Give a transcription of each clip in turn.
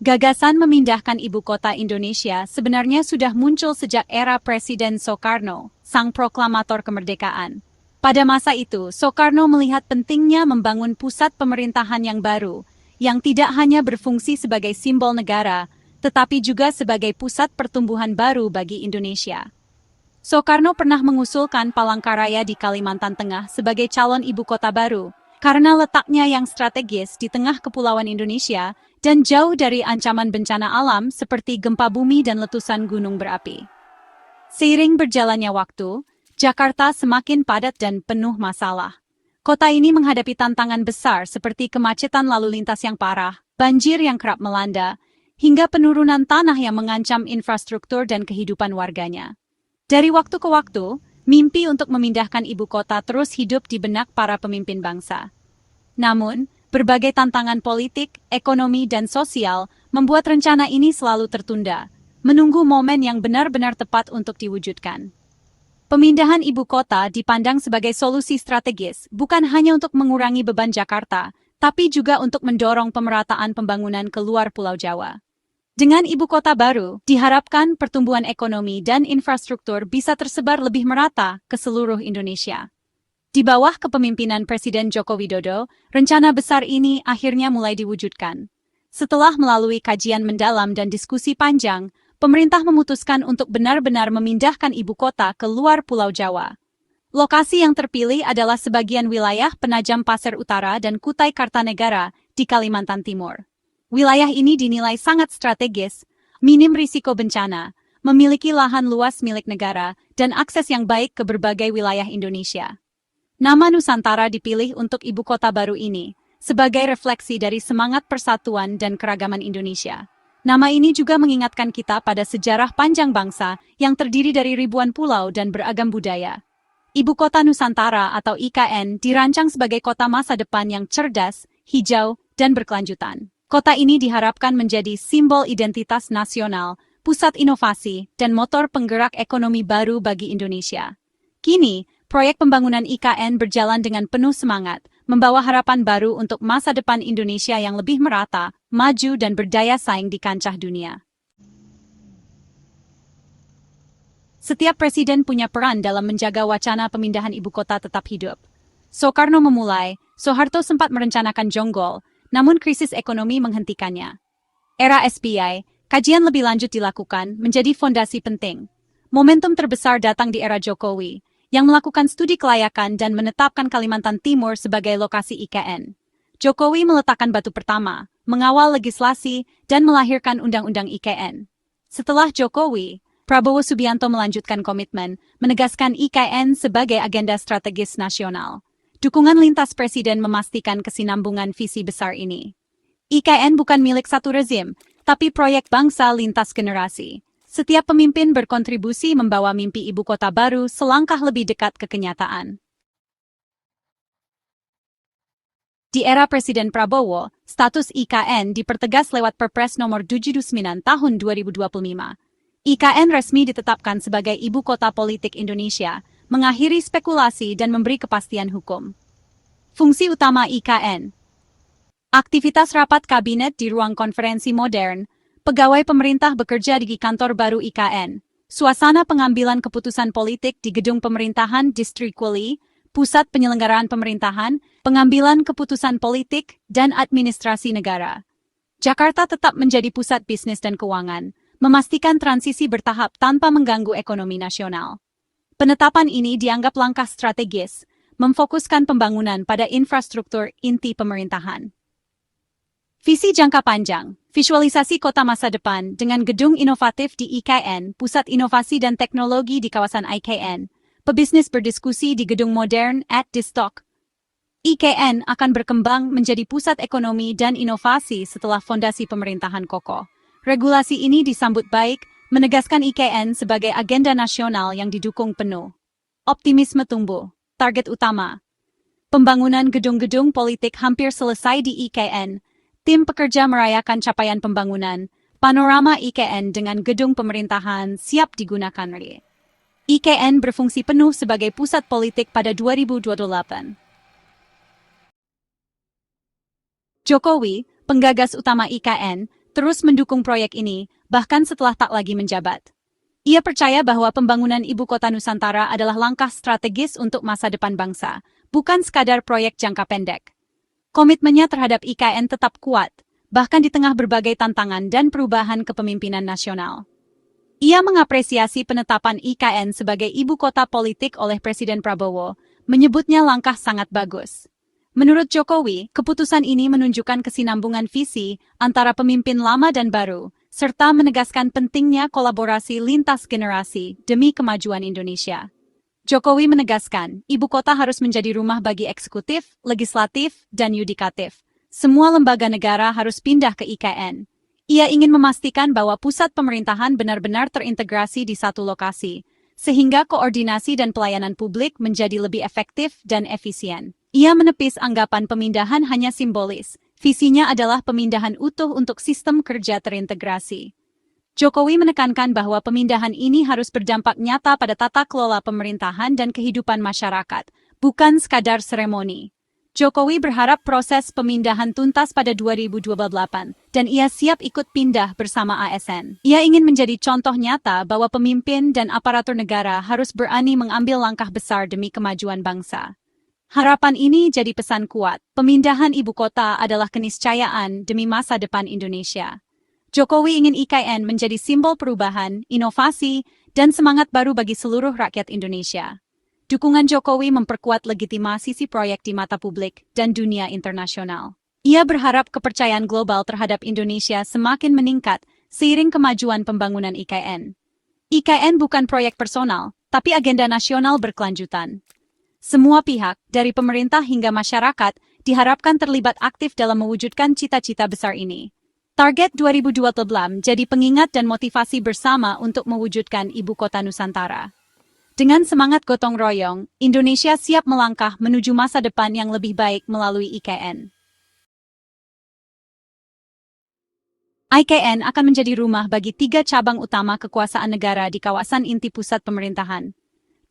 Gagasan memindahkan ibu kota Indonesia sebenarnya sudah muncul sejak era Presiden Soekarno, sang proklamator kemerdekaan. Pada masa itu, Soekarno melihat pentingnya membangun pusat pemerintahan yang baru, yang tidak hanya berfungsi sebagai simbol negara, tetapi juga sebagai pusat pertumbuhan baru bagi Indonesia. Soekarno pernah mengusulkan Palangkaraya di Kalimantan Tengah sebagai calon ibu kota baru, karena letaknya yang strategis di tengah kepulauan Indonesia dan jauh dari ancaman bencana alam seperti gempa bumi dan letusan gunung berapi. Seiring berjalannya waktu, Jakarta semakin padat dan penuh masalah. Kota ini menghadapi tantangan besar seperti kemacetan lalu lintas yang parah, banjir yang kerap melanda, hingga penurunan tanah yang mengancam infrastruktur dan kehidupan warganya. Dari waktu ke waktu, mimpi untuk memindahkan ibu kota terus hidup di benak para pemimpin bangsa. Namun, berbagai tantangan politik, ekonomi, dan sosial membuat rencana ini selalu tertunda, menunggu momen yang benar-benar tepat untuk diwujudkan. Pemindahan ibu kota dipandang sebagai solusi strategis, bukan hanya untuk mengurangi beban Jakarta, tapi juga untuk mendorong pemerataan pembangunan ke luar Pulau Jawa. Dengan ibu kota baru, diharapkan pertumbuhan ekonomi dan infrastruktur bisa tersebar lebih merata ke seluruh Indonesia. Di bawah kepemimpinan Presiden Joko Widodo, rencana besar ini akhirnya mulai diwujudkan. Setelah melalui kajian mendalam dan diskusi panjang, pemerintah memutuskan untuk benar-benar memindahkan ibu kota ke luar Pulau Jawa. Lokasi yang terpilih adalah sebagian wilayah Penajam Pasir Utara dan Kutai Kartanegara di Kalimantan Timur. Wilayah ini dinilai sangat strategis, minim risiko bencana, memiliki lahan luas milik negara, dan akses yang baik ke berbagai wilayah Indonesia. Nama Nusantara dipilih untuk ibu kota baru ini, sebagai refleksi dari semangat persatuan dan keragaman Indonesia. Nama ini juga mengingatkan kita pada sejarah panjang bangsa yang terdiri dari ribuan pulau dan beragam budaya. Ibu Kota Nusantara atau IKN dirancang sebagai kota masa depan yang cerdas, hijau, dan berkelanjutan. Kota ini diharapkan menjadi simbol identitas nasional, pusat inovasi, dan motor penggerak ekonomi baru bagi Indonesia. Kini, proyek pembangunan IKN berjalan dengan penuh semangat, membawa harapan baru untuk masa depan Indonesia yang lebih merata, maju, dan berdaya saing di kancah dunia. Setiap presiden punya peran dalam menjaga wacana pemindahan ibu kota tetap hidup. Soekarno memulai, Soeharto sempat merencanakan jonggol, namun krisis ekonomi menghentikannya. Era SBY, kajian lebih lanjut dilakukan menjadi fondasi penting. Momentum terbesar datang di era Jokowi, yang melakukan studi kelayakan dan menetapkan Kalimantan Timur sebagai lokasi IKN. Jokowi meletakkan batu pertama, mengawal legislasi, dan melahirkan Undang-Undang IKN. Setelah Jokowi, Prabowo Subianto melanjutkan komitmen, menegaskan IKN sebagai agenda strategis nasional. Dukungan lintas presiden memastikan kesinambungan visi besar ini. IKN bukan milik satu rezim, tapi proyek bangsa lintas generasi. Setiap pemimpin berkontribusi membawa mimpi ibu kota baru selangkah lebih dekat ke kenyataan. Di era Presiden Prabowo, status IKN dipertegas lewat Perpres nomor 79 tahun 2025. IKN resmi ditetapkan sebagai ibu kota politik Indonesia, mengakhiri spekulasi dan memberi kepastian hukum. Fungsi utama IKN. Aktivitas rapat kabinet di ruang konferensi modern, pegawai pemerintah bekerja di kantor baru IKN, suasana pengambilan keputusan politik di gedung pemerintahan Distrikwali, pusat penyelenggaraan pemerintahan, pengambilan keputusan politik, dan administrasi negara. Jakarta tetap menjadi pusat bisnis dan keuangan, memastikan transisi bertahap tanpa mengganggu ekonomi nasional. Penetapan ini dianggap langkah strategis, memfokuskan pembangunan pada infrastruktur inti pemerintahan. Visi jangka panjang, visualisasi kota masa depan dengan gedung inovatif di IKN, pusat inovasi dan teknologi di kawasan IKN, pebisnis berdiskusi di gedung modern at Distok. IKN akan berkembang menjadi pusat ekonomi dan inovasi setelah fondasi pemerintahan kokoh. Regulasi ini disambut baik, menegaskan IKN sebagai agenda nasional yang didukung penuh. Optimisme tumbuh. Target utama. Pembangunan gedung-gedung politik hampir selesai di IKN. Tim pekerja merayakan capaian pembangunan. Panorama IKN dengan gedung pemerintahan siap digunakan. IKN berfungsi penuh sebagai pusat politik pada 2028. Jokowi, penggagas utama IKN, terus mendukung proyek ini, bahkan setelah tak lagi menjabat. Ia percaya bahwa pembangunan ibu kota Nusantara adalah langkah strategis untuk masa depan bangsa, bukan sekadar proyek jangka pendek. Komitmennya terhadap IKN tetap kuat, bahkan di tengah berbagai tantangan dan perubahan kepemimpinan nasional. Ia mengapresiasi penetapan IKN sebagai ibu kota politik oleh Presiden Prabowo, menyebutnya langkah sangat bagus. Menurut Jokowi, keputusan ini menunjukkan kesinambungan visi antara pemimpin lama dan baru, serta menegaskan pentingnya kolaborasi lintas generasi demi kemajuan Indonesia. Jokowi menegaskan, ibu kota harus menjadi rumah bagi eksekutif, legislatif, dan yudikatif. Semua lembaga negara harus pindah ke IKN. Ia ingin memastikan bahwa pusat pemerintahan benar-benar terintegrasi di satu lokasi, sehingga koordinasi dan pelayanan publik menjadi lebih efektif dan efisien. Ia menepis anggapan pemindahan hanya simbolis. Visinya adalah pemindahan utuh untuk sistem kerja terintegrasi. Jokowi menekankan bahwa pemindahan ini harus berdampak nyata pada tata kelola pemerintahan dan kehidupan masyarakat, bukan sekadar seremoni. Jokowi berharap proses pemindahan tuntas pada 2028, dan ia siap ikut pindah bersama ASN. Ia ingin menjadi contoh nyata bahwa pemimpin dan aparatur negara harus berani mengambil langkah besar demi kemajuan bangsa. Harapan ini jadi pesan kuat, pemindahan ibu kota adalah keniscayaan demi masa depan Indonesia. Jokowi ingin IKN menjadi simbol perubahan, inovasi, dan semangat baru bagi seluruh rakyat Indonesia. Dukungan Jokowi memperkuat legitimasi si proyek di mata publik dan dunia internasional. Ia berharap kepercayaan global terhadap Indonesia semakin meningkat seiring kemajuan pembangunan IKN. IKN bukan proyek personal, tapi agenda nasional berkelanjutan. Semua pihak, dari pemerintah hingga masyarakat, diharapkan terlibat aktif dalam mewujudkan cita-cita besar ini. Target 2028 jadi pengingat dan motivasi bersama untuk mewujudkan ibu kota Nusantara. Dengan semangat gotong royong, Indonesia siap melangkah menuju masa depan yang lebih baik melalui IKN. IKN akan menjadi rumah bagi 3 cabang utama kekuasaan negara di kawasan inti pusat pemerintahan.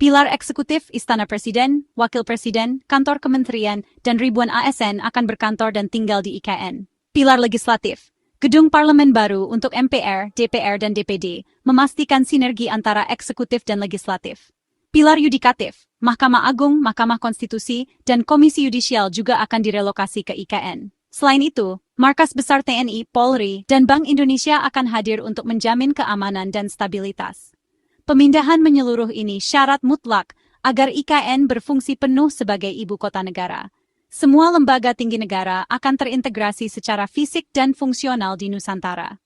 Pilar eksekutif Istana Presiden, Wakil Presiden, Kantor Kementerian, dan ribuan ASN akan berkantor dan tinggal di IKN. Pilar legislatif, gedung parlemen baru untuk MPR, DPR, dan DPD, memastikan sinergi antara eksekutif dan legislatif. Pilar yudikatif, Mahkamah Agung, Mahkamah Konstitusi, dan Komisi Yudisial juga akan direlokasi ke IKN. Selain itu, markas besar TNI, Polri, dan Bank Indonesia akan hadir untuk menjamin keamanan dan stabilitas. Pemindahan menyeluruh ini syarat mutlak agar IKN berfungsi penuh sebagai ibu kota negara. Semua lembaga tinggi negara akan terintegrasi secara fisik dan fungsional di Nusantara.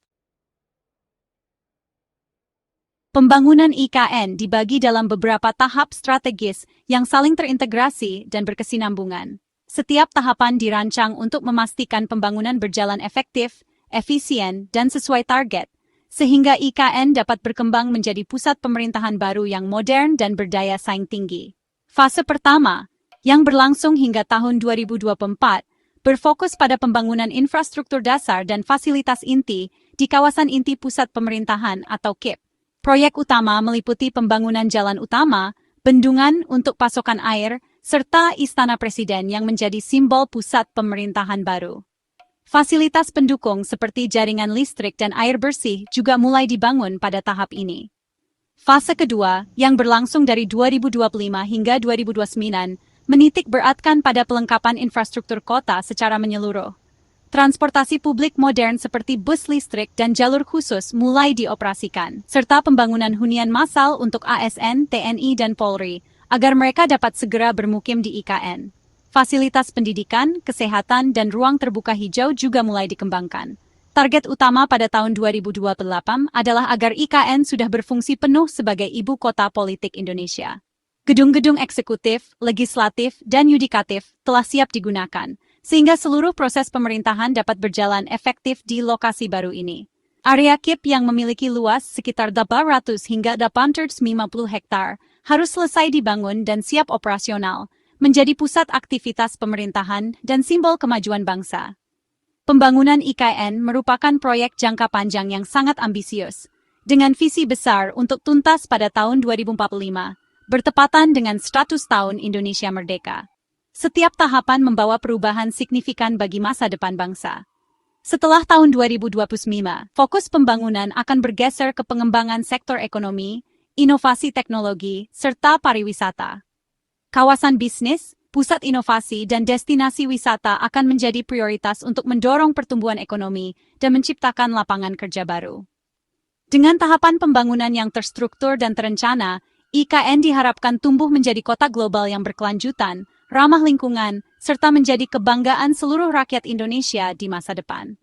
Pembangunan IKN dibagi dalam beberapa tahap strategis yang saling terintegrasi dan berkesinambungan. Setiap tahapan dirancang untuk memastikan pembangunan berjalan efektif, efisien, dan sesuai target, sehingga IKN dapat berkembang menjadi pusat pemerintahan baru yang modern dan berdaya saing tinggi. Fase pertama, yang berlangsung hingga tahun 2024, berfokus pada pembangunan infrastruktur dasar dan fasilitas inti di kawasan inti pusat pemerintahan atau KIP. Proyek utama meliputi pembangunan jalan utama, bendungan untuk pasokan air, serta Istana Presiden yang menjadi simbol pusat pemerintahan baru. Fasilitas pendukung seperti jaringan listrik dan air bersih juga mulai dibangun pada tahap ini. Fase kedua, yang berlangsung dari 2025 hingga 2029, menitik beratkan pada pelengkapan infrastruktur kota secara menyeluruh. Transportasi publik modern seperti bus listrik dan jalur khusus mulai dioperasikan, serta pembangunan hunian massal untuk ASN, TNI, dan Polri, agar mereka dapat segera bermukim di IKN. Fasilitas pendidikan, kesehatan, dan ruang terbuka hijau juga mulai dikembangkan. Target utama pada tahun 2028 adalah agar IKN sudah berfungsi penuh sebagai ibu kota politik Indonesia. Gedung-gedung eksekutif, legislatif, dan yudikatif telah siap digunakan, sehingga seluruh proses pemerintahan dapat berjalan efektif di lokasi baru ini. Area KIP yang memiliki luas sekitar 800 hingga 850 hektar harus selesai dibangun dan siap operasional, menjadi pusat aktivitas pemerintahan dan simbol kemajuan bangsa. Pembangunan IKN merupakan proyek jangka panjang yang sangat ambisius, dengan visi besar untuk tuntas pada tahun 2045, bertepatan dengan 100 tahun Indonesia merdeka. Setiap tahapan membawa perubahan signifikan bagi masa depan bangsa. Setelah tahun 2025, fokus pembangunan akan bergeser ke pengembangan sektor ekonomi, inovasi teknologi, serta pariwisata. Kawasan bisnis, pusat inovasi, dan destinasi wisata akan menjadi prioritas untuk mendorong pertumbuhan ekonomi dan menciptakan lapangan kerja baru. Dengan tahapan pembangunan yang terstruktur dan terencana, IKN diharapkan tumbuh menjadi kota global yang berkelanjutan, ramah lingkungan, serta menjadi kebanggaan seluruh rakyat Indonesia di masa depan.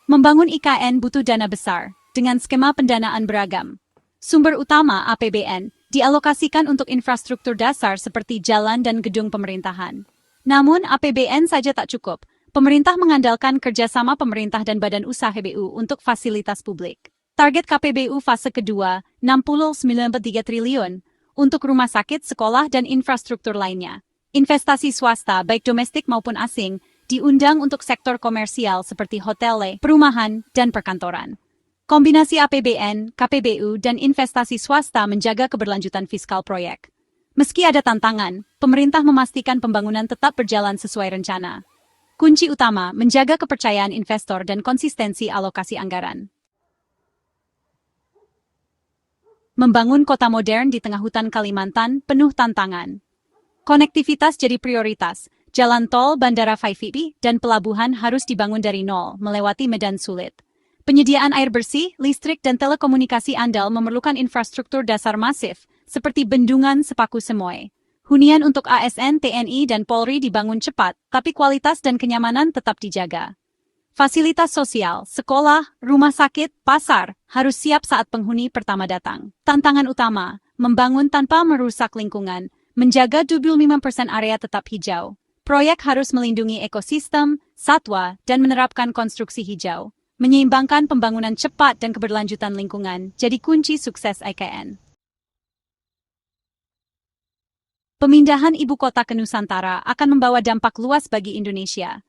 Membangun IKN butuh dana besar, dengan skema pendanaan beragam. Sumber utama APBN dialokasikan untuk infrastruktur dasar seperti jalan dan gedung pemerintahan. Namun APBN saja tak cukup. Pemerintah mengandalkan kerjasama pemerintah dan badan usaha BU untuk fasilitas publik. Target KPBU fase kedua, 69,3 triliun, untuk rumah sakit, sekolah, dan infrastruktur lainnya. Investasi swasta, baik domestik maupun asing, diundang untuk sektor komersial seperti hotel, perumahan, dan perkantoran. Kombinasi APBN, KPBU, dan investasi swasta menjaga keberlanjutan fiskal proyek. Meski ada tantangan, pemerintah memastikan pembangunan tetap berjalan sesuai rencana. Kunci utama menjaga kepercayaan investor dan konsistensi alokasi anggaran. Membangun kota modern di tengah hutan Kalimantan penuh tantangan. Konektivitas jadi prioritas. Jalan tol, bandara 5G, dan pelabuhan harus dibangun dari nol, melewati medan sulit. Penyediaan air bersih, listrik, dan telekomunikasi andal memerlukan infrastruktur dasar masif, seperti bendungan Sepaku Semoy. Hunian untuk ASN, TNI, dan Polri dibangun cepat, tapi kualitas dan kenyamanan tetap dijaga. Fasilitas sosial, sekolah, rumah sakit, pasar, harus siap saat penghuni pertama datang. Tantangan utama, membangun tanpa merusak lingkungan, menjaga 25% area tetap hijau. Proyek harus melindungi ekosistem, satwa, dan menerapkan konstruksi hijau. Menyeimbangkan pembangunan cepat dan keberlanjutan lingkungan jadi kunci sukses IKN. Pemindahan ibu kota ke Nusantara akan membawa dampak luas bagi Indonesia.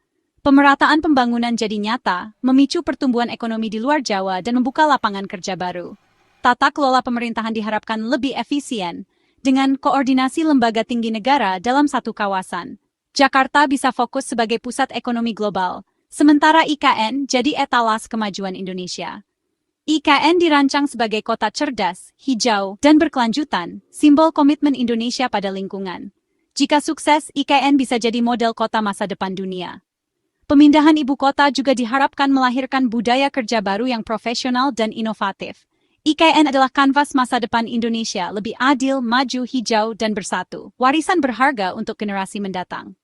Pemerataan pembangunan jadi nyata, memicu pertumbuhan ekonomi di luar Jawa dan membuka lapangan kerja baru. Tata kelola pemerintahan diharapkan lebih efisien, dengan koordinasi lembaga tinggi negara dalam satu kawasan. Jakarta bisa fokus sebagai pusat ekonomi global, sementara IKN jadi etalas kemajuan Indonesia. IKN dirancang sebagai kota cerdas, hijau, dan berkelanjutan, simbol komitmen Indonesia pada lingkungan. Jika sukses, IKN bisa jadi model kota masa depan dunia. Pemindahan ibu kota juga diharapkan melahirkan budaya kerja baru yang profesional dan inovatif. IKN adalah kanvas masa depan Indonesia lebih adil, maju, hijau, dan bersatu. Warisan berharga untuk generasi mendatang.